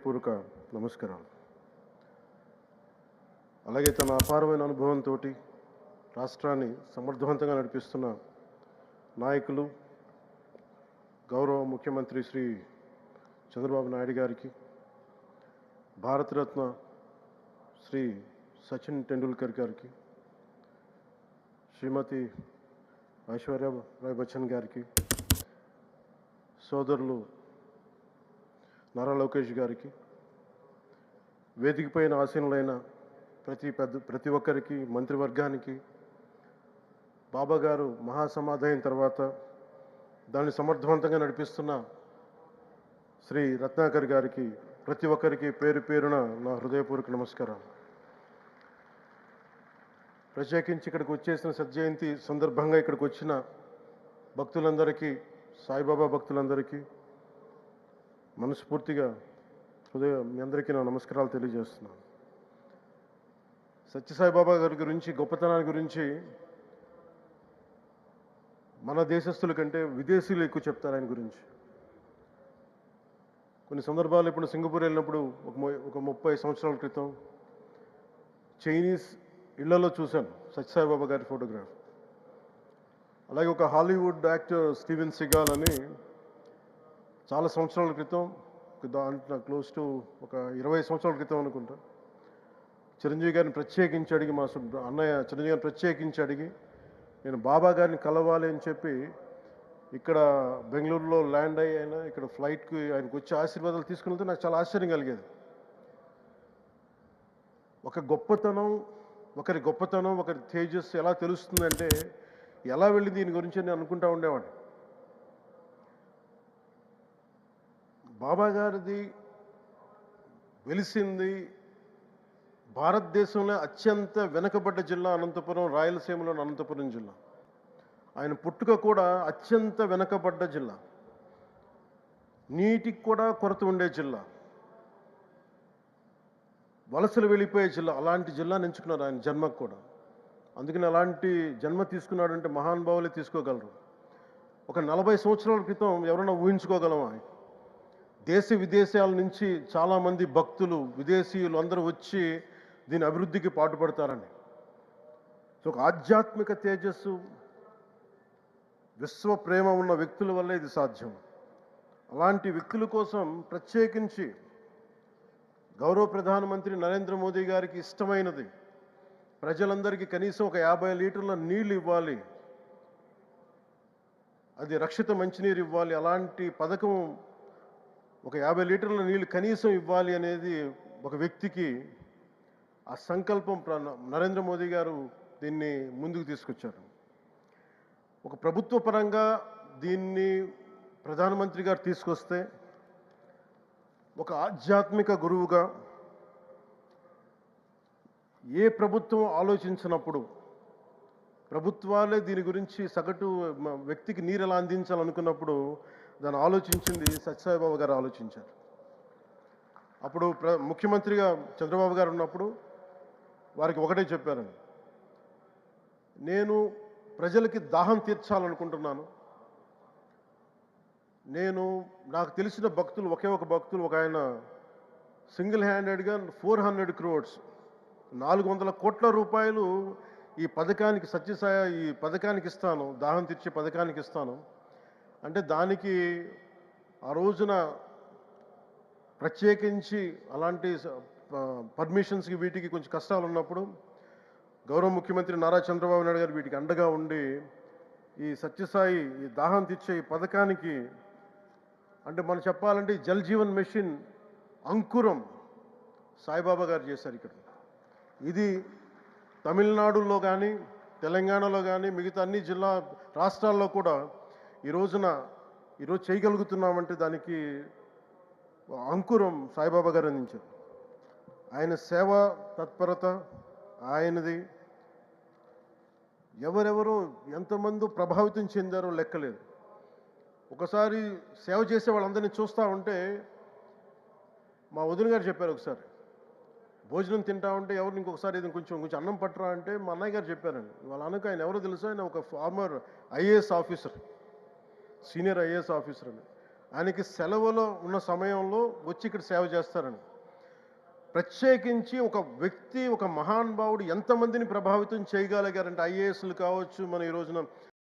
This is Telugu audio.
హృదయపూర్వక నమస్కారాలు. అలాగే తన అపారమైన అనుభవంతో రాష్ట్రాన్ని సమర్థవంతంగా నడిపిస్తున్న నాయకులు, గౌరవ ముఖ్యమంత్రి శ్రీ చంద్రబాబు నాయుడు గారికి, భారతరత్న శ్రీ సచిన్ టెండూల్కర్ గారికి, శ్రీమతి ఐశ్వర్య రాయ్ బచ్చన్ గారికి, సోదరులు నారా లోకేష్ గారికి, వేదికపైన ఆసీనులైన ప్రతి ఒక్కరికి, మంత్రివర్గానికి, బాబా గారు మహాసమాధి అయిన తర్వాత దాన్ని సమర్థవంతంగా నడిపిస్తున్న శ్రీ రత్నాకర్ గారికి, ప్రతి ఒక్కరికి పేరు పేరున నా హృదయపూర్వక నమస్కారం. ప్రత్యేకించి ఇక్కడికి వచ్చేసిన సత్జయంతి సందర్భంగా ఇక్కడికి వచ్చిన భక్తులందరికీ, సాయిబాబా భక్తులందరికీ మనస్ఫూర్తిగా మీ అందరికీ నా నమస్కారాలు తెలియజేస్తున్నాను. సత్యసాయిబాబా గారి గురించి, గొప్పతనాన్ని గురించి మన దేశస్తుల కంటే విదేశీయులు ఎక్కువ చెప్తారు ఆయన గురించి. కొన్ని సందర్భాలు ఇప్పుడు సింగపూర్ వెళ్ళినప్పుడు ఒక 30 సంవత్సరాల క్రితం చైనీస్ ఇళ్లలో చూశాను సత్యసాయిబాబా గారి ఫోటోగ్రాఫ్. అలాగే ఒక హాలీవుడ్ యాక్టర్ స్టీవెన్ సిగాల్ అని చాలా సంవత్సరాల క్రితం, దాంట్లో క్లోజ్ టు ఒక 20 సంవత్సరాల క్రితం అనుకుంటా, చిరంజీవి గారిని ప్రత్యేకించి అడిగి, మా అన్నయ్య చిరంజీవి గారిని ప్రత్యేకించి అడిగి నేను బాబా గారిని కలవాలి అని చెప్పి ఇక్కడ బెంగళూరులో ల్యాండ్ అయినా ఇక్కడ ఫ్లైట్కి ఆయనకు వచ్చి ఆశీర్వాదాలు తీసుకున్నది నాకు చాలా ఆశ్చర్యం కలిగేది. ఒకరి గొప్పతనం, ఒకరి తేజస్సు ఎలా తెలుస్తుందంటే ఎలా వెళ్ళి దీని గురించి నేను అనుకుంటా ఉండేవాడిని. బాబా గారిది వెలిసింది భారతదేశంలో అత్యంత వెనుకబడ్డ జిల్లా అనంతపురం, రాయలసీమలోని అనంతపురం జిల్లా. ఆయన పుట్టుక కూడా అత్యంత వెనుకబడ్డ జిల్లా, నీటికి కూడా కొరత ఉండే జిల్లా, వలసలు వెళ్ళిపోయే జిల్లా. అలాంటి జిల్లాని ఎంచుకున్నారు ఆయన జన్మకు కూడా. అందుకని అలాంటి జన్మ తీసుకున్నాడంటే మహానుభావులే తీసుకోగలరు. ఒక 40 సంవత్సరాల క్రితం ఎవరైనా ఊహించుకోగలమా? దేశ విదేశాల నుంచి చాలామంది భక్తులు, విదేశీయులు అందరూ వచ్చి దీని అభివృద్ధికి పాటుపడతారని. సో ఒక ఆధ్యాత్మిక తేజస్సు, విశ్వ ప్రేమ ఉన్న వ్యక్తుల వల్ల ఇది సాధ్యం. అలాంటి వ్యక్తుల కోసం ప్రత్యేకించి గౌరవ ప్రధానమంత్రి నరేంద్ర మోదీ గారికి ఇష్టమైనది ప్రజలందరికీ కనీసం ఒక 50 లీటర్ల నీళ్ళు ఇవ్వాలి, అది రక్షిత మంచినీరు ఇవ్వాలి. అలాంటి పథకం, ఒక 50 లీటర్ల నీళ్ళు కనీసం ఇవ్వాలి అనేది ఒక వ్యక్తికి ఆ సంకల్పం నరేంద్ర మోదీ గారు దీన్ని ముందుకు తీసుకొచ్చారు. ఒక ప్రభుత్వ పరంగా దీన్ని ప్రధానమంత్రి గారు తీసుకొస్తే, ఒక ఆధ్యాత్మిక గురువుగా ఏ ప్రభుత్వం ఆలోచించినప్పుడు, ప్రభుత్వాలే దీని గురించి సగటు వ్యక్తికి నీరు ఎలా అందించాలనుకున్నప్పుడు దాన్ని ఆలోచించింది సత్యసాయిబాబా గారు ఆలోచించారు. అప్పుడు ముఖ్యమంత్రిగా చంద్రబాబు గారు ఉన్నప్పుడు వారికి ఒకటే చెప్పారండి, నేను ప్రజలకి దాహం తీర్చాలనుకుంటున్నాను. నాకు తెలిసిన భక్తులు, ఒక భక్తులు, ఒక ఆయన సింగిల్ హ్యాండెడ్గా 400 crores 400 కోట్ల రూపాయలు ఈ పథకానికి, ఈ పథకానికి ఇస్తాను, దాహం తీర్చే పథకానికి ఇస్తాను అంటే, దానికి ఆ రోజున ప్రత్యేకించి అలాంటి పర్మిషన్స్కి వీటికి కొంచెం కష్టాలు ఉన్నప్పుడు గౌరవ ముఖ్యమంత్రి నారా చంద్రబాబు నాయుడు గారు వీటికి అండగా ఉండి ఈ సత్యసాయి, ఈ దాహం తీర్చే ఈ పథకానికి, అంటే మనం చెప్పాలంటే జల్ జీవన్ మిషన్ అంకురం సాయిబాబా గారు చేశారు ఇక్కడ. ఇది తమిళనాడులో కానీ, తెలంగాణలో కానీ, మిగతా అన్ని రాష్ట్రాల్లో కూడా ఈరోజు చేయగలుగుతున్నామంటే దానికి అంకురం సాయిబాబా గారు అందించారు. ఆయన సేవా తత్పరత ఆయనది. ఎవరెవరో ఎంతమంది ప్రభావితం చెందారో లెక్కలేదు. ఒకసారి సేవ చేసే వాళ్ళందరినీ చూస్తూ ఉంటే, మా వదిన గారు చెప్పారు, ఒకసారి భోజనం తింటా ఉంటే ఎవరిని ఇంకొకసారి ఇది కొంచెం అన్నం పట్టరా అంటే మా అన్నయ్య గారు చెప్పారండి. వాళ్ళ అన్నకు ఆయన ఎవరో తెలుసా, ఆయన ఒక farmer IAS officer, senior IAS officer అని. ఆయనకి సెలవులో ఉన్న సమయంలో వచ్చి ఇక్కడ సేవ చేస్తారని. ప్రత్యేకించి ఒక వ్యక్తి, ఒక మహానుభావుడు ఎంతమందిని ప్రభావితం చేయగలిగారంటే ఐఏఎస్లు కావచ్చు, మన ఈ రోజున